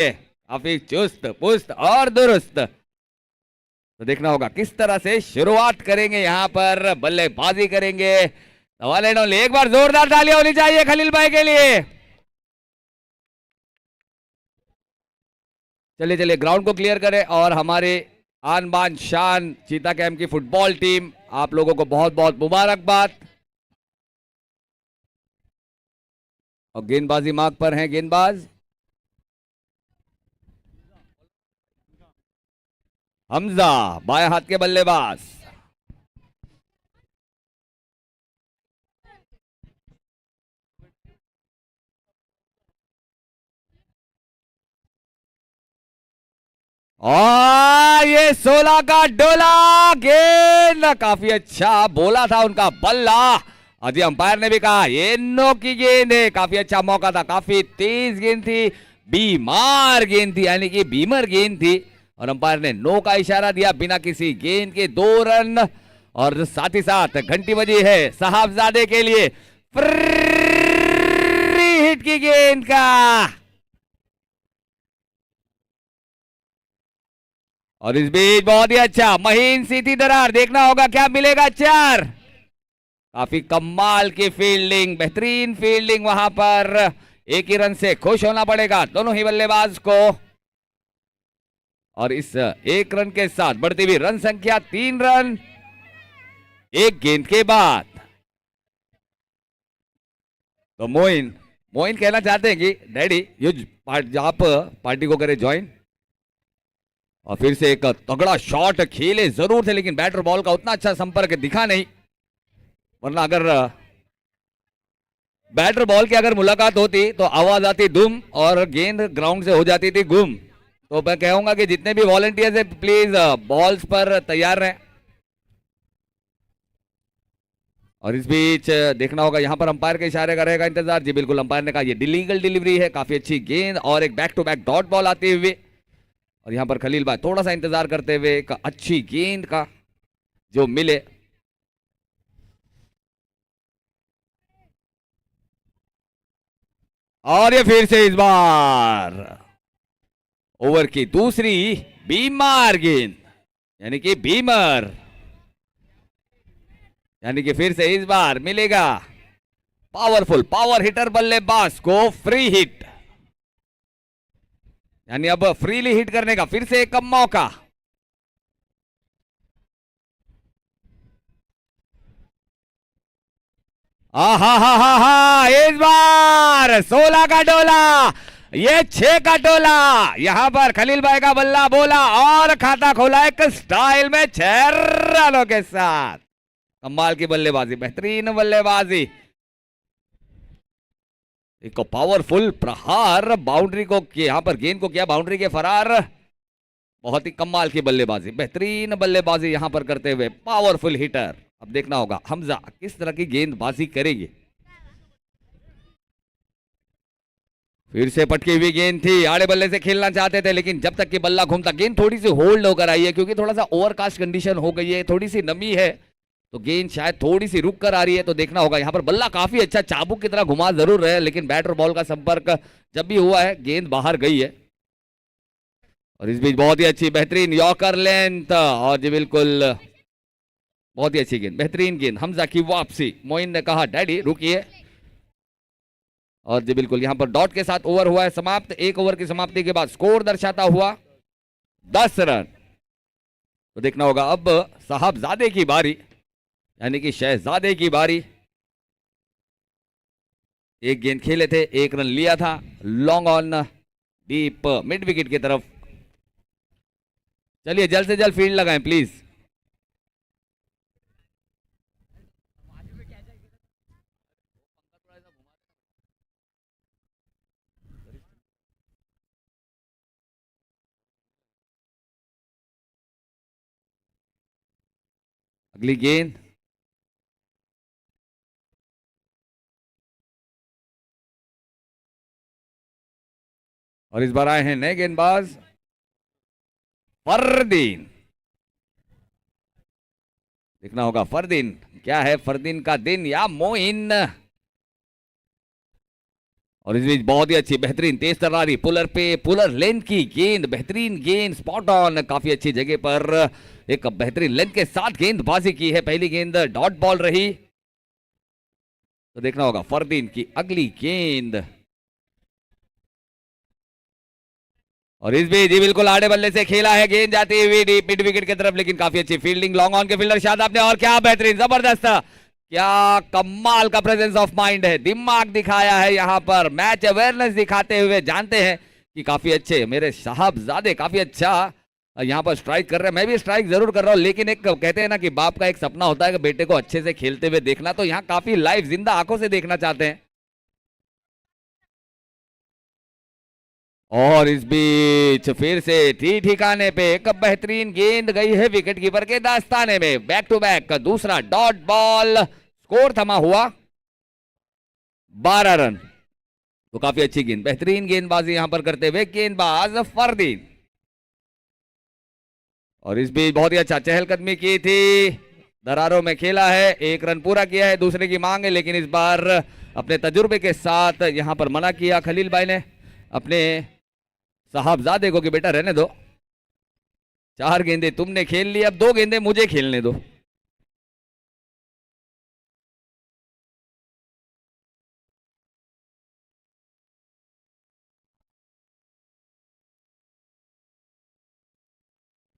काफी चुस्त पुस्त और दुरुस्त। तो देखना होगा किस तरह से शुरुआत करेंगे, यहाँ पर बल्लेबाजी करेंगे। वन एंड ओनली, एक बार जोरदार तालियां होनी चाहिए खलील भाई के लिए। चलिए चलिए ग्राउंड को क्लियर करें और हमारे आन बान शान चीता कैंप की फुटबॉल टीम, आप लोगों को बहुत बहुत मुबारकबाद। और गेंदबाजी मार्ग पर हैं गेंदबाज हमजा, बाएं हाथ के बल्लेबाज। और ये 16 का डोला, गेंद काफी अच्छा बोला था उनका बल्ला। अजी अंपायर ने भी कहा ये नो की गेंद है, काफी अच्छा मौका था, काफी तेज गेंद थी, बीमार गेंद थी, यानी कि बीमर गेंद थी। और अंपायर ने नो का इशारा दिया, बिना किसी गेंद के 2 रन। और साथ ही साथ घंटी बजी है साहबजादे के लिए, फ्री हिट की गेंद का। और इस बीच बहुत ही अच्छा महीन सीधी दरार, देखना होगा क्या मिलेगा। 4, काफी कमाल की फील्डिंग, बेहतरीन फील्डिंग वहां पर। एक ही रन से खुश होना पड़ेगा दोनों ही बल्लेबाज को। और इस एक रन के साथ बढ़ती हुई रन संख्या 3 रन एक गेंद के बाद। तो मोइन कहना चाहते हैं कि डैडी युज आप पार्टी को करें ज्वाइन। और फिर से एक तगड़ा शॉट खेले जरूर थे, लेकिन बैटर बॉल का उतना अच्छा संपर्क दिखा नहीं। वरना अगर बैटर बॉल की अगर मुलाकात होती तो आवाज आती दुम और गेंद ग्राउंड से हो जाती थी गुम। तो मैं कहूंगा कि जितने भी वॉलंटियर्स हैं प्लीज बॉल्स पर तैयार रहें। और इस बीच देखना होगा यहाँ पर अंपायर के इशारे का रहेगा इंतजार। जी बिल्कुल, अंपायर ने कहा ये इलीगल डिलीवरी है, काफी अच्छी गेंद और एक back to back dot ball आते हुए। और यहाँ पर खलील भाई थोड़ा सा इंतजार करते हुए एक अच्छी गेंद का जो मिले। और ये फिर से इस बार ओवर की दूसरी बीमार गेंद, यानी कि बीमर, यानी कि फिर से इस बार मिलेगा पावरफुल पावर हिटर बल्लेबाज को फ्री हिट, यानी अब फ्रीली हिट करने का फिर से एक मौका। इस बार 16 का डोला, ये 6 का टोला। यहां पर खलील भाई का बल्ला बोला और खाता खोला एक स्टाइल में 6 रनों के साथ। कमाल की बल्लेबाजी, बेहतरीन बल्लेबाजी, एक पावरफुल प्रहार, बाउंड्री को यहां पर गेंद को किया बाउंड्री के फरार। बहुत ही कमाल की बल्लेबाजी, बेहतरीन बल्लेबाजी यहां पर करते हुए पावरफुल हिटर। अब देखना होगा हमजा किस तरह की गेंदबाजी करेंगे। फिर से पटकी हुई गेंद थी, आड़े बल्ले से खेलना चाहते थे, लेकिन जब तक कि बल्ला घूमता, गेंद थोड़ी सी होल्ड होकर आई है क्योंकि थोड़ा सा ओवरकास्ट कंडीशन हो गई है, थोड़ी सी नमी है, तो गेंद शायद थोड़ी सी रुक कर आ रही है। तो देखना होगा यहाँ पर बल्ला काफी अच्छा चाबुक की तरह घुमा जरूर रहे, लेकिन बैटर बॉल का संपर्क जब भी हुआ है गेंद बाहर गई है। और इस बीच बहुत ही अच्छी बेहतरीन यॉर्कर लेंथ, और जी बिल्कुल बहुत ही अच्छी गेंद, बेहतरीन गेंद, हमजा की वापसी। मोइन ने कहा डैडी रुकिए, और जी बिल्कुल यहाँ पर डॉट के साथ ओवर हुआ है समाप्त। 1 ओवर की समाप्ति के बाद स्कोर दर्शाता हुआ 10 रन। तो देखना होगा अब साहबजादे की बारी, यानी कि शहजादे की बारी। एक गेंद खेले थे, 1 रन लिया था, long on deep mid wicket की तरफ। चलिए जल्द से जल्द फील्ड लगाएं प्लीज। अगली गेंद, और इस बार आए हैं नए गेंदबाज फरदीन। देखना होगा फरदीन क्या है, फरदीन का दिन या मोइन। और इस बीच बहुत ही अच्छी बेहतरीन तेज तर्रारी पुलर पे पुलर लेंथ की गेंद, बेहतरीन गेंद, स्पॉट ऑन, काफी अच्छी जगह पर एक बेहतरीन लेंथ के साथ गेंदबाजी की है। पहली गेंद डॉट बॉल रही, तो देखना होगा फरदीन की अगली गेंद। और इस बीच बिल्कुल आड़े बल्ले से खेला है, गेंद जाती हुई डीप मिड विकेट की तरफ, लेकिन काफी अच्छी फील्डिंग लॉन्ग ऑन के फील्डर शादाब ने, और क्या बेहतरीन जबरदस्त, क्या कमाल का प्रेजेंस ऑफ माइंड है, दिमाग दिखाया है यहाँ पर, मैच अवेयरनेस दिखाते हुए। जानते हैं कि काफी अच्छे मेरे साहबजादे काफी अच्छा यहाँ पर स्ट्राइक कर रहे हैं, मैं भी स्ट्राइक जरूर कर रहा हूँ, लेकिन एक कहते हैं ना कि बाप का एक सपना होता है कि बेटे को अच्छे से खेलते हुए देखना, तो यहाँ काफी लाइव जिंदा आंखों से देखना चाहते हैं। और इस बीच फिर से ठिकाने पे एक बेहतरीन गेंद गई है विकेट कीपर के दास्ताने में। बैक टू बैक दूसरा डॉट बॉल, स्कोर थमा हुआ 12 रन। तो काफी अच्छी गेंद, बेहतरीन गेंदबाजी यहां पर करते हुए गेंदबाज फरदीन। और इस बीच बहुत ही अच्छा चहलकदमी की थी, दरारों में खेला है, 1 रन पूरा किया है, दूसरे की मांग है, लेकिन इस बार अपने तजुर्बे के साथ यहां पर मना किया खलील भाई ने अपने साहबजादे को कि बेटा रहने दो, 4 गेंदे तुमने खेल ली, अब 2 गेंदे मुझे खेलने दो।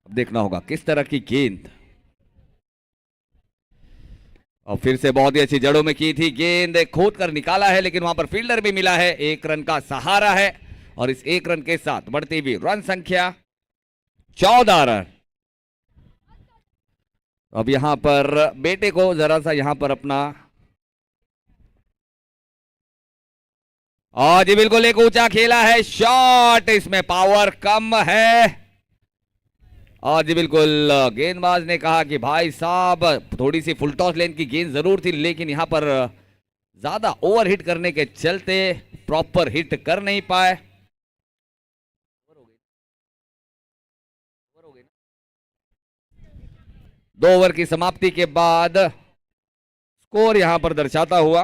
अब देखना होगा किस तरह की गेंद। और फिर से बहुत ही अच्छी जड़ों में की थी गेंद, खोद कर निकाला है, लेकिन वहां पर फील्डर भी मिला है, 1 रन का सहारा है। और इस 1 रन के साथ बढ़ती हुई रन संख्या 14 रन। अब यहां पर बेटे को जरा सा यहां पर अपना, और जी बिल्कुल एक ऊंचा खेला है शॉट, इसमें पावर कम है। और जी बिल्कुल गेंदबाज ने कहा कि भाई साहब थोड़ी सी फुल टॉस लेन की गेंद जरूर थी, लेकिन यहां पर ज्यादा ओवर हिट करने के चलते प्रॉपर हिट कर नहीं पाए। 2 ओवर की समाप्ति के बाद स्कोर यहां पर दर्शाता हुआ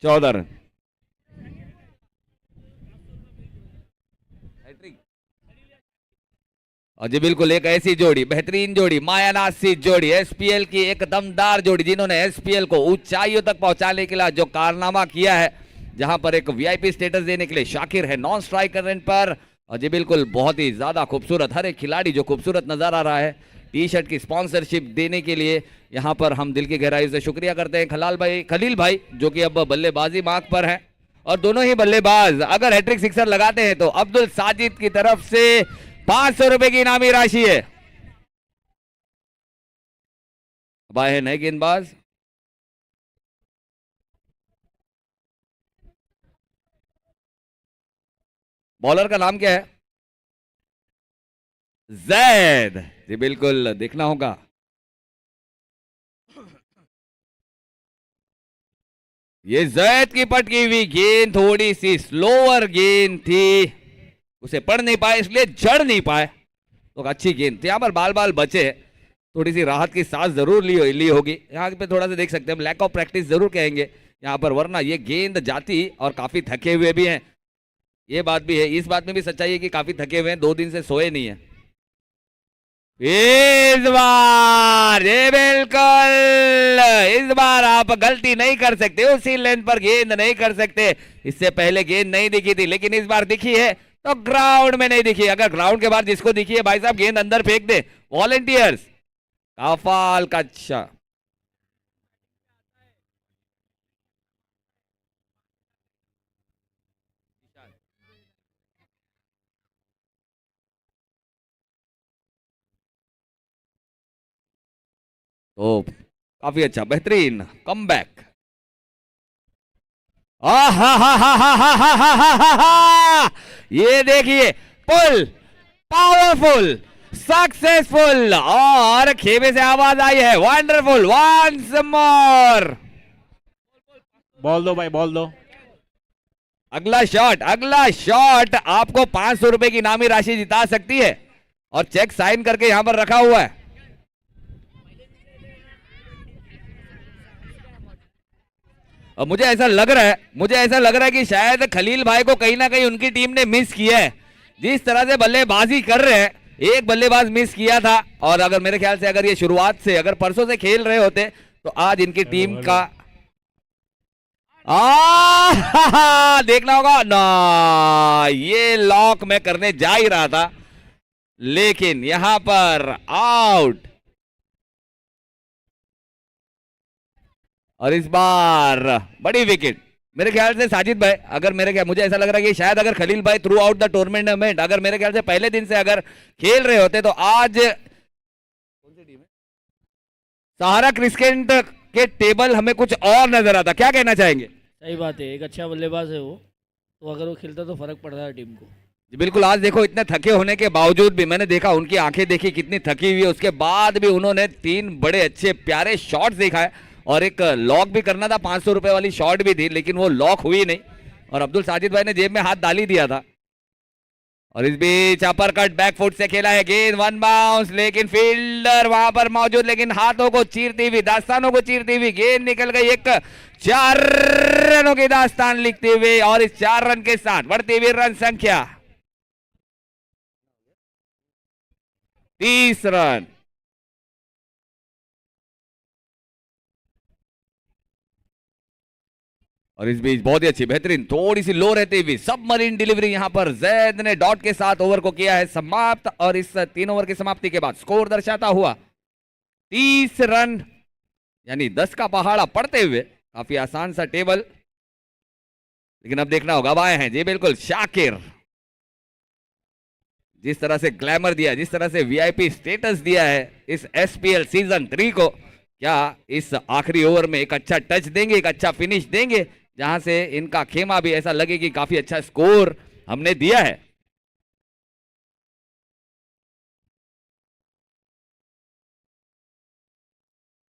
14 रन। और जी बिल्कुल एक ऐसी जोड़ी, बेहतरीन जोड़ी, मायानाथ सी जोड़ी, एसपीएल की एक दमदार जोड़ी, जिन्होंने एसपीएल को ऊंचाइयों तक पहुंचाने के लिए जो कारनामा किया है, जहां पर एक वीआईपी स्टेटस देने के लिए शाकिर है नॉन स्ट्राइकर रेंज पर। और जी बिल्कुल बहुत ही ज्यादा खूबसूरत, हर एक खिलाड़ी जो खूबसूरत नजर आ रहा है, टी शर्ट की स्पॉन्सरशिप देने के लिए यहाँ पर हम दिल की गहराई से शुक्रिया करते हैं खलील भाई, जो कि अब बल्लेबाजी मार्ग पर है। और दोनों ही बल्लेबाज अगर हैट्रिक सिक्सर लगाते हैं तो अब्दुल साजिद की तरफ से 500 रुपए की इनामी राशि है। अब आए हैं नए गेंदबाज, बॉलर का नाम क्या है? जैद। जी बिल्कुल देखना होगा, ये जैद की पटकी हुई गेंद थोड़ी सी स्लोअर गेंद थी, उसे पढ़ नहीं पाए इसलिए जड़ नहीं पाए, तो अच्छी गेंद थी। यहाँ पर बाल बाल बचे, थोड़ी सी राहत की सांस जरूर ली होगी। यहाँ पे थोड़ा सा देख सकते हैं हम, लैक ऑफ प्रैक्टिस जरूर कहेंगे यहाँ पर, वरना ये गेंद जाती, और काफी थके हुए भी हैं, ये बात भी है, इस बात में भी सच्चाई है कि काफी थके हुए हैं, 2 दिन से सोए नहीं है। इस बार ये बिल्कुल, इस बार आप गलती नहीं कर सकते, उसी लेंथ पर गेंद नहीं कर सकते। इससे पहले गेंद नहीं दिखी थी, लेकिन इस बार दिखी है तो ग्राउंड में नहीं दिखी। अगर ग्राउंड के बाहर जिसको दिखी है भाई साहब गेंद अंदर फेंक दे, वॉलंटियर्स काफाल का। अच्छा तो काफी अच्छा बेहतरीन कमबैक। ये देखिए पुल, पावरफुल, सक्सेसफुल, और खेमे से आवाज आई है वंडरफुल, वंस मोर। बॉल दो भाई, बॉल दो। अगला शॉट आपको 500 रुपए की इनामी राशि जिता सकती है, और चेक साइन करके यहां पर रखा हुआ है। और मुझे ऐसा लग रहा है कि शायद खलील भाई को कहीं ना कहीं उनकी टीम ने मिस किया है। जिस तरह से बल्लेबाजी कर रहे हैं, एक बल्लेबाज मिस किया था, और अगर मेरे ख्याल से अगर ये शुरुआत से अगर परसों से खेल रहे होते तो आज इनकी टीम हेलो। का देखना होगा ना, ये लॉक मैं करने जा ही रहा था, लेकिन यहां पर आउट। और इस बार बड़ी विकेट, मेरे ख्याल से साजिद भाई, अगर मेरे ख्याल मुझे ऐसा लग रहा है कि शायद अगर खलील भाई थ्रू आउट द टूर्नामेंट अगर मेरे ख्याल से पहले दिन से अगर खेल रहे होते तो आज कौन सी टीम है, सहारा क्रिकेट के टेबल हमें कुछ और नजर आता। क्या कहना चाहेंगे? सही बात है, एक अच्छा बल्लेबाज है वो, तो अगर वो खेलता तो फर्क पड़ता है टीम को। जी बिल्कुल। आज देखो इतने थके होने के बावजूद भी मैंने देखा उनकी आंखें देखी कितनी थकी हुई है, उसके बाद भी उन्होंने 3 बड़े अच्छे प्यारे शॉट्स देखा है, और एक लॉक भी करना था, 500 रुपए वाली शॉट भी थी, लेकिन वो लॉक हुई नहीं, और अब्दुल साजिद भाई ने जेब में हाथ डाल ही दिया था। और इस बीच अपर कट बैक फुट से खेला है, गेंद 1 बाउंस, लेकिन फील्डर वहां पर मौजूद, लेकिन हाथों को चीरती हुई, दास्तानों को चीरती हुई गेंद निकल गई। एक 4 रनों की दास्तान लिखते हुए, और इस 4 रन के साथ बढ़ती हुई रन संख्या 30 रन। और इस बीच बहुत ही अच्छी बेहतरीन थोड़ी सी लो रहती हुई सबमरीन डिलीवरी यहां पर जैद ने डॉट के साथ ओवर को किया है समाप्त, और इस 3 ओवर की समाप्ति के बाद स्कोर दर्शाता हुआ 30 रन, यानी 10 का पहाड़ा पड़ते हुए काफी आसान सा टेबल। लेकिन अब देखना होगा, अब आए हैं जी बिल्कुल शाकिर, जिस तरह से ग्लैमर दिया, जिस तरह से वीआईपी स्टेटस दिया है इस एसपीएल सीजन 3 को, क्या इस आखिरी ओवर में एक अच्छा टच देंगे, एक अच्छा फिनिश देंगे, जहां से इनका खेमा भी ऐसा लगे कि काफी अच्छा स्कोर हमने दिया है।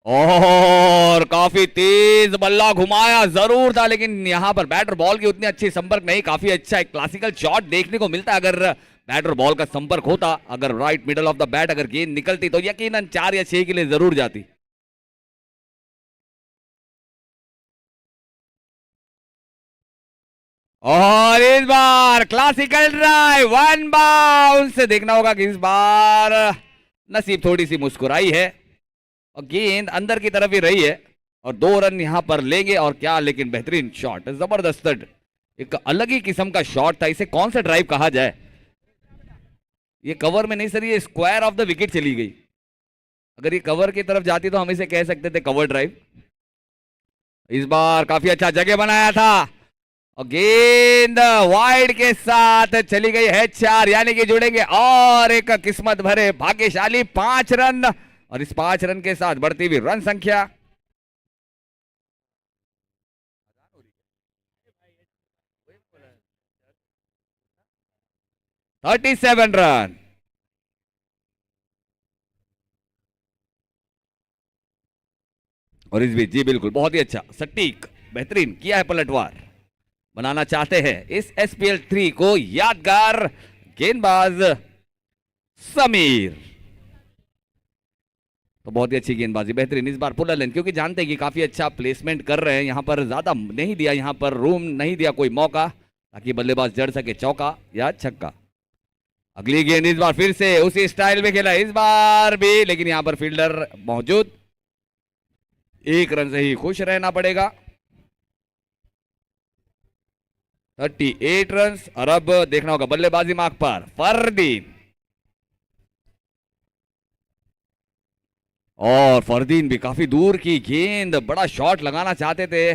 और काफी तेज बल्ला घुमाया जरूर था, लेकिन यहां पर बैटर बॉल की उतनी अच्छी संपर्क नहीं, काफी अच्छा एक क्लासिकल शॉट देखने को मिलता। अगर बैटर बॉल का संपर्क होता, अगर right middle of the bat अगर गेंद निकलती तो यकीनन 4 या 6 के लिए जरूर जाती। और इस बार क्लासिकल ड्राइव 1 बाउंस, देखना होगा कि इस बार नसीब थोड़ी सी मुस्कुराई है, और गेंद अंदर की तरफ ही रही है, और 2 रन यहां पर लेंगे। और क्या, लेकिन बेहतरीन शॉट, जबरदस्त, एक अलग ही किस्म का शॉट था। इसे कौन सा ड्राइव कहा जाए? ये कवर में नहीं सर, ये स्क्वायर ऑफ द विकेट चली गई। अगर ये कवर की तरफ जाती तो हम इसे कह सकते थे कवर ड्राइव। इस बार काफी अच्छा जगह बनाया था, और गेंद वाइड के साथ चली गई है 4, यानी कि जुड़ेंगे और एक किस्मत भरे भाग्यशाली 5 रन, और इस 5 रन के साथ बढ़ती हुई रन संख्या 37 रन। और इस बीच जी बिल्कुल बहुत ही अच्छा सटीक बेहतरीन किया है पलटवार, बनाना चाहते हैं इस एसपीएल 3 को यादगार गेंदबाज समीर। तो बहुत ही अच्छी गेंदबाजी, बेहतरीन इस बार पुल लेंथ, क्योंकि जानते हैं कि काफी अच्छा प्लेसमेंट कर रहे हैं, यहां पर ज्यादा नहीं दिया, यहां पर रूम नहीं दिया कोई मौका, ताकि बल्लेबाज जड़ सके चौका या छक्का। अगली गेंद इस बार फिर से उसी स्टाइल में खेला, इस बार भी, लेकिन यहां पर फील्डर मौजूद, 1 रन से ही खुश रहना पड़ेगा। 38 रन, और अब देखना होगा बल्लेबाजी मार्क पर फरदीन, और फरदीन भी काफी दूर की गेंद, बड़ा शॉट लगाना चाहते थे,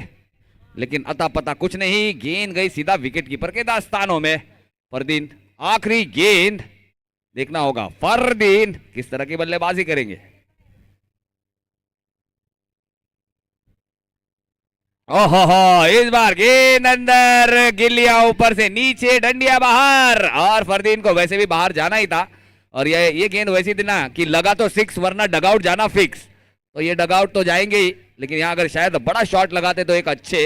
लेकिन अता पता कुछ नहीं, गेंद गई सीधा विकेट कीपर के दास्तानों में। फरदीन आखिरी गेंद, देखना होगा फरदीन किस तरह की बल्लेबाजी करेंगे। ओहो, इस बार गेंद अंदर, गिल्लियां ऊपर से नीचे, डंडिया बाहर, और फरदीन को वैसे भी बाहर जाना ही था, और ये गेंद वैसी थी ना कि लगा तो 6 वरना डगआउट जाना फिक्स, तो ये डगआउट तो जाएंगे ही, लेकिन यहां अगर शायद बड़ा शॉट लगाते तो एक अच्छे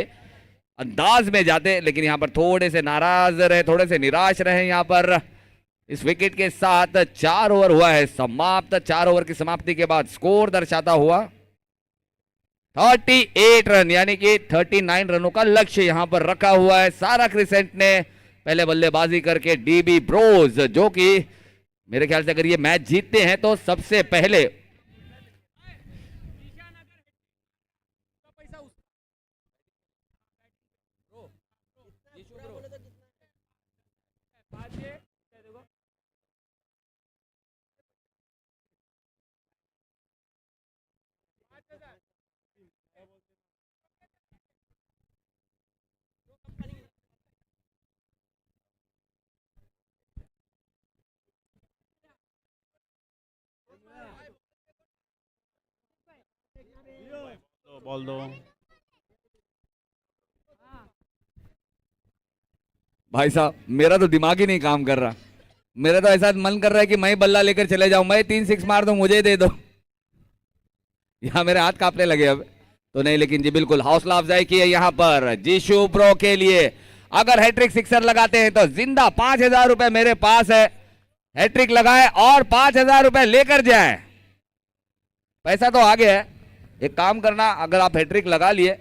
अंदाज में जाते, लेकिन यहां पर थोड़े से नाराज रहे, थोड़े से निराश रहे। यहां पर इस विकेट के साथ 4 ओवर हुआ है समाप्त, 4 ओवर की समाप्ति के बाद स्कोर दर्शाता हुआ 38 रन यानी कि 39 रनों का लक्ष्य यहां पर रखा हुआ है सारा क्रिसेंट ने पहले बल्लेबाजी करके। डीबी ब्रोज जो कि मेरे ख्याल से अगर ये मैच जीतते हैं तो सबसे पहले बॉल दो। भाई साहब मेरा तो दिमाग ही नहीं काम कर रहा। मेरा तो ऐसा मन कर रहा है कि मैं ही बल्ला लेकर चले जाऊं, मैं 3 6 मार दूं, मुझे दे दो। यहाँ मेरे हाथ कांपने लगे अब तो नहीं, लेकिन जी बिल्कुल हौसला अफजाई की है यहाँ पर जीशु ब्रो के लिए। अगर हैट्रिक सिक्सर लगाते हैं तो जिंदा 5,000 रुपए मेरे पास है। हैट्रिक लगाए और 5,000 रुपए लेकर जाए। पैसा तो आ गया है। एक काम करना, अगर आप हैट्रिक लगा लिए,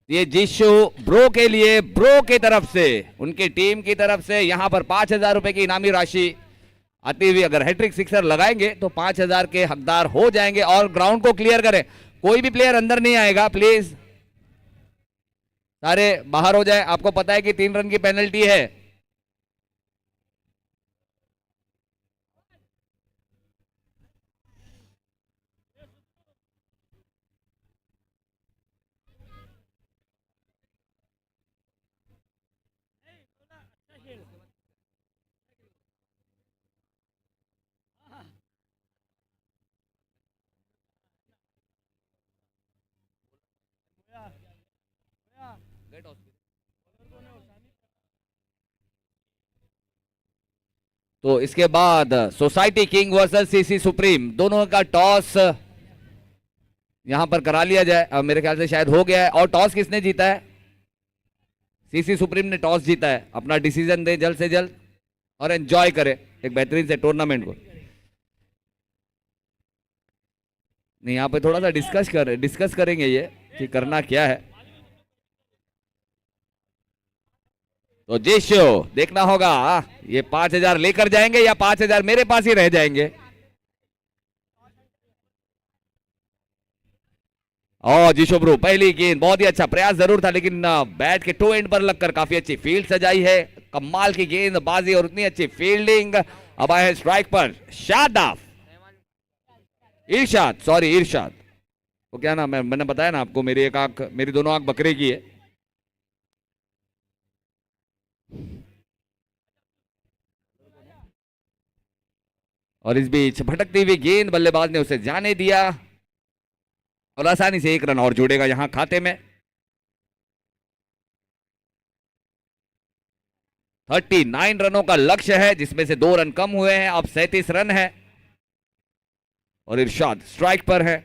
ये जीशु ब्रो के लिए, ब्रो की तरफ से, उनकी टीम की तरफ से यहां पर 5,000 रुपए की इनामी राशि आती हुई। अगर हैट्रिक सिक्सर लगाएंगे तो 5,000 के हकदार हो जाएंगे। और ग्राउंड को क्लियर करें, कोई भी प्लेयर अंदर नहीं आएगा प्लीज, सारे बाहर हो जाए। आपको पता है कि 3 रन की पेनल्टी है। तो इसके बाद society king versus CC supreme, दोनों का टॉस यहां पर करा लिया जाए। अब मेरे ख्याल से शायद हो गया है। और टॉस किसने जीता है? सीसी सुप्रीम ने टॉस जीता है। अपना डिसीजन दे जल्द से जल्द और एंजॉय करे एक बेहतरीन से टूर्नामेंट को। नहीं, यहाँ पे थोड़ा सा डिस्कस करेंगे ये कि करना क्या है। तो जीशु देखना होगा ये 5,000 लेकर जाएंगे या 5,000 मेरे पास ही रह जाएंगे। और जीशु ब्रो पहली गेंद, बहुत ही अच्छा प्रयास जरूर था, लेकिन बैट के टो एंड पर लगकर काफी अच्छी फील्ड सजाई है। कमाल की गेंदबाजी और उतनी अच्छी फील्डिंग। अब आए स्ट्राइक पर शादाब, इरशाद वो क्या नाम है, मैंने बताया ना आपको, मेरी एक आंख, मेरी दोनों आंख बकरे की है। और इस बीच भटकती हुई गेंद बल्लेबाज ने उसे जाने दिया और आसानी से 1 रन और जोड़ेगा यहां खाते में। 39 रनों का लक्ष्य है, जिसमें से 2 रन कम हुए हैं। अब 37 रन है और इरशाद स्ट्राइक पर है।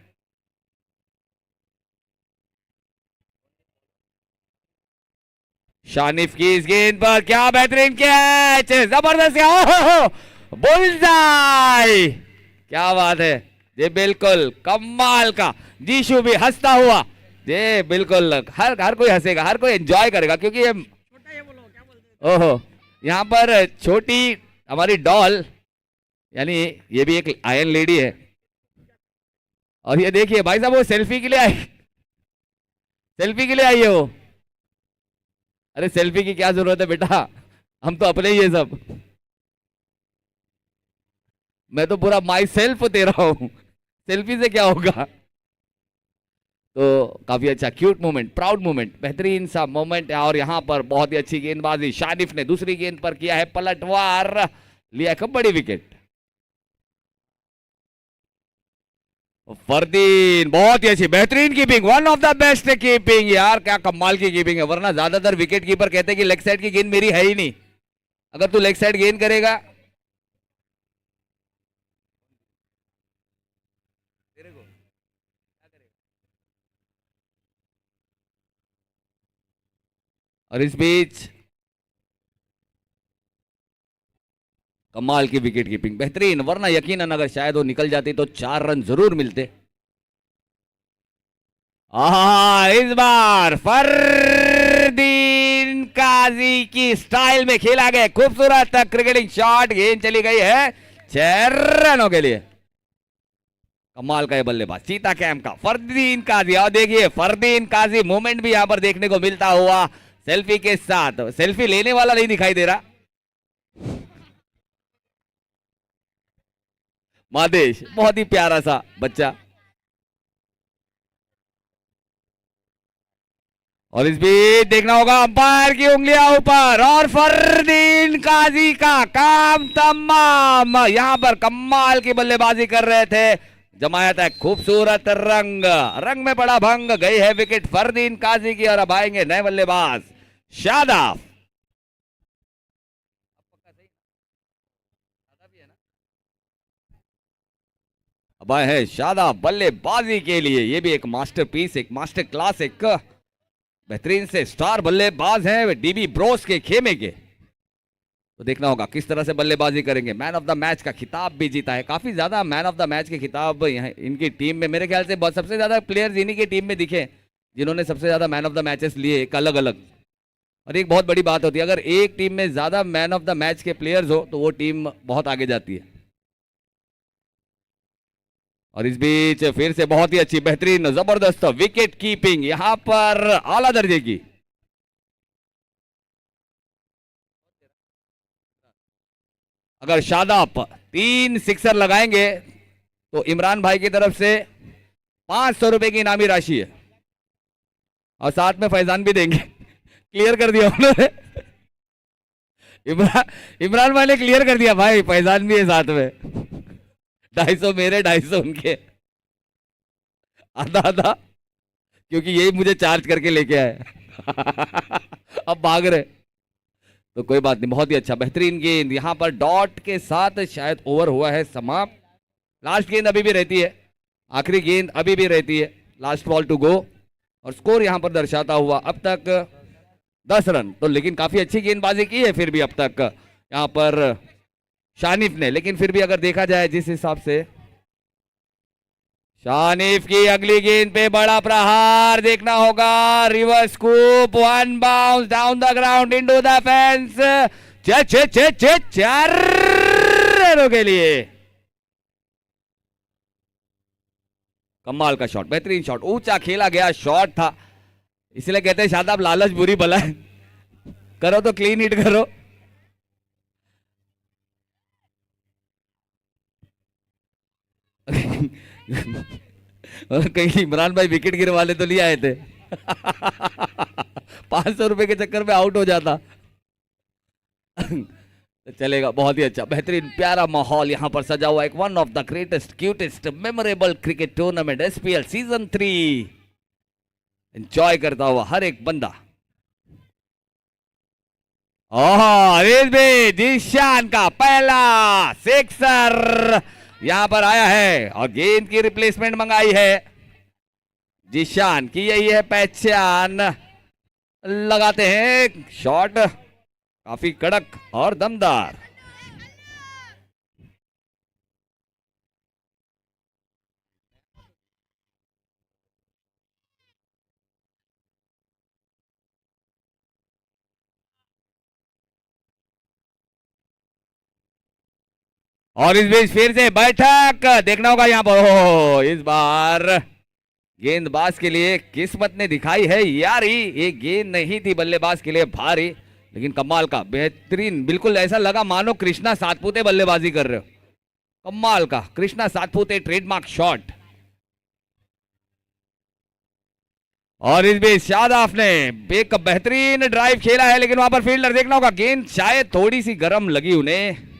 शानिफ की इस गेंद पर क्या बेहतरीन कैच, जबरदस्त, बुलजाई, क्या बात है ये, बिल्कुल कमाल का। जीशु भी हंसता हुआ, ये बिल्कुल हर कोई हंसेगा, हर कोई एंजॉय करेगा, क्योंकि ये ओहो, यहाँ पर छोटी हमारी डॉल, यानी ये भी एक आयरन लेडी है। और ये देखिए भाई साहब, वो सेल्फी के लिए आई है वो। अरे सेल्फी की क्या जरूरत है बेटा, हम तो अपने ही है सब। मैं तो पूरा माई सेल्फ दे रहा हूं, सेल्फी से क्या होगा। तो काफी अच्छा क्यूट मोमेंट, प्राउड मोमेंट, बेहतरीन सा मोमेंट है। और यहां पर बहुत ही अच्छी गेंदबाजी, शानिफ ने दूसरी गेंद पर किया है पलटवार, लिया एक बड़ी विकेट। फरदीन बहुत ही अच्छी बेहतरीन keeping, one of the best keeping यार, क्या कमाल की कीपिंग है। वरना ज्यादातर विकेट कीपर कहते हैं कि लेग साइड की गेंद मेरी है ही नहीं, अगर तू लेग साइड गेंद करेगा। और इस बीच कमाल की विकेट कीपिंग, बेहतरीन, वरना यकीनन अगर शायद वो निकल जाती तो 4 रन जरूर मिलते। इस बार फरदीन काजी की स्टाइल में खेला गया खूबसूरत क्रिकेटिंग शॉट, गेंद चली गई है 6 रनों के लिए। कमाल का ये बल्लेबाज चीता कैंप का फरदीन काजी। और देखिए फरदीन काजी मूवमेंट भी यहां पर देखने को मिलता हुआ सेल्फी के साथ। सेल्फी लेने वाला नहीं दिखाई दे रहा, मादेश बहुत ही प्यारा सा बच्चा। और इस बीच देखना होगा अंपायर की उंगलियां ऊपर, और फरदीन काजी का काम तमाम। यहां पर कमाल की बल्लेबाजी कर रहे थे, जमाया था खूबसूरत रंग, रंग में बड़ा भंग। गई है विकेट फरदीन काजी की, और अब आएंगे नए बल्लेबाज शादाब। अब आए हैं शादाब बल्लेबाजी के लिए। ये भी एक मास्टरपीस, एक मास्टर क्लास, एक बेहतरीन से स्टार बल्लेबाज हैं डीबी ब्रोस के खेमे के। तो देखना होगा किस तरह से बल्लेबाजी करेंगे। मैन ऑफ द मैच का खिताब भी जीता है, काफी ज्यादा मैन ऑफ द मैच के खिताब इनकी टीम में। मेरे ख्याल से सबसे ज्यादा प्लेयर्स इन्हीं की टीम में दिखे जिन्होंने सबसे ज्यादा मैन ऑफ द मैचेस लिए, एक अलग अलग। और एक बहुत बड़ी बात होती है, अगर एक टीम में ज्यादा मैन ऑफ द मैच के प्लेयर्स हो तो वो टीम बहुत आगे जाती है। और इस बीच फिर से बहुत ही अच्छी बेहतरीन जबरदस्त विकेट कीपिंग यहां पर आला दर्जे की। अगर शादाब 3 सिक्सर लगाएंगे तो इमरान भाई की तरफ से 500 रुपए की इनामी राशि है, और साथ में फैजान भी देंगे। क्लियर कर दिया उन्होंने, इमरान भाई ने क्लियर कर दिया, भाई फैजान भी है साथ में। 250 मेरे 250 उनके, आधा आधा, क्योंकि यही मुझे चार्ज करके लेके आए। अब भाग रहे, तो कोई बात नहीं। बहुत ही अच्छा बेहतरीन गेंद यहां पर डॉट के साथ, शायद ओवर हुआ है समाप्त। लास्ट गेंद अभी भी रहती है, आखिरी गेंद अभी भी रहती है, लास्ट बॉल टू गो। और स्कोर यहां पर दर्शाता हुआ अब तक 10 रन। तो लेकिन काफी अच्छी गेंदबाजी की है फिर भी अब तक यहां पर शानिफ ने। लेकिन फिर भी अगर देखा जाए जिस हिसाब से, शानिफ की अगली गेंद पे बड़ा प्रहार देखना होगा। Reverse scoop, 1 bounce down the ground into the fence, 4 रनों के लिए। कमाल का शॉट, बेहतरीन शॉट, ऊंचा खेला गया शॉट था। इसलिए कहते हैं शादाब लालच बुरी बला है, करो तो क्लीन हिट करो। और कहीं इमरान भाई विकेट गिरवा ले तो नहीं आए थे। 500 रुपए के चक्कर में आउट हो जाता। चलेगा, बहुत ही अच्छा बेहतरीन प्यारा माहौल यहां पर सजा हुआ। एक one of the greatest cutest memorable cricket tournament SPL season 3 enjoy करता हुआ हर एक बंदा। जीशान का पहला सिक्सर यहां पर आया है, और गेंद की रिप्लेसमेंट मंगाई है जीशान की। यही है पहचान, लगाते हैं शॉट काफी कड़क और दमदार। और इस बीच फिर से बैठक देखना होगा यहां पर। इस बार गेंदबाज के लिए किस्मत ने दिखाई है यारी, ये गेंद नहीं थी बल्लेबाज के लिए भारी, लेकिन कमाल का बेहतरीन, बिल्कुल ऐसा लगा मानो कृष्णा सातपुते बल्लेबाजी कर रहे हो। कमाल का कृष्णा सातपुते ट्रेडमार्क शॉट। और इस बीच शादाब ने एक बेहतरीन ड्राइव खेला है, लेकिन वहां पर फील्डर देखना होगा, गेंद शायद थोड़ी सी गर्म लगी उन्हें।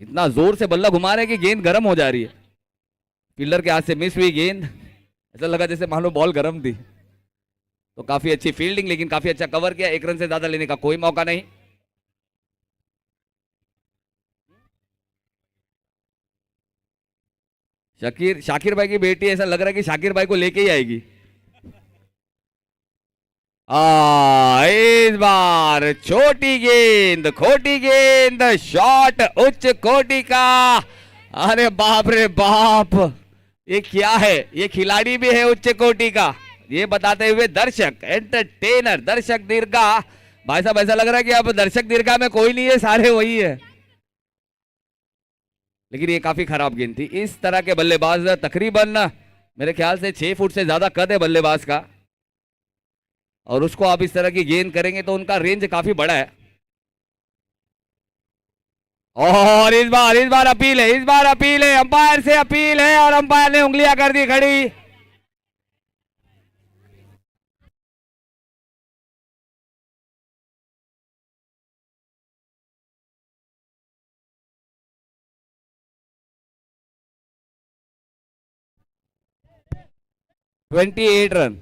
इतना जोर से बल्ला घुमा रहे हैं कि गेंद गर्म हो जा रही है। फील्डर के हाथ से मिस हुई गेंद, ऐसा लगा जैसे मानो बॉल गर्म थी। तो काफी अच्छी फील्डिंग, लेकिन काफी अच्छा कवर किया। 1 रन से ज्यादा लेने का कोई मौका नहीं। शाकिर भाई की बेटी, ऐसा लग रहा है कि शाकिर भाई को लेके ही आएगी। इस बार छोटी गेंद, खोटी गेंद, शॉट उच्च कोटि का। अरे बाप रे बाप, ये क्या है, ये खिलाड़ी भी है उच्च कोटि का, ये बताते हुए दर्शक एंटरटेनर दर्शक दीर्घा। भाई साहब ऐसा लग रहा है कि अब दर्शक दीर्घा में कोई नहीं है, सारे वही है। लेकिन ये काफी खराब गेंद थी। इस तरह के बल्लेबाज तकरीबन मेरे ख्याल से 6 फुट से ज्यादा कद है बल्लेबाज का, और उसको आप इस तरह की गेंद करेंगे तो उनका रेंज काफी बड़ा है। और इस बार अपील है, इस बार अपील है, अंपायर से अपील है और अंपायर ने उंगलियां कर दी खड़ी। Twenty 28 run.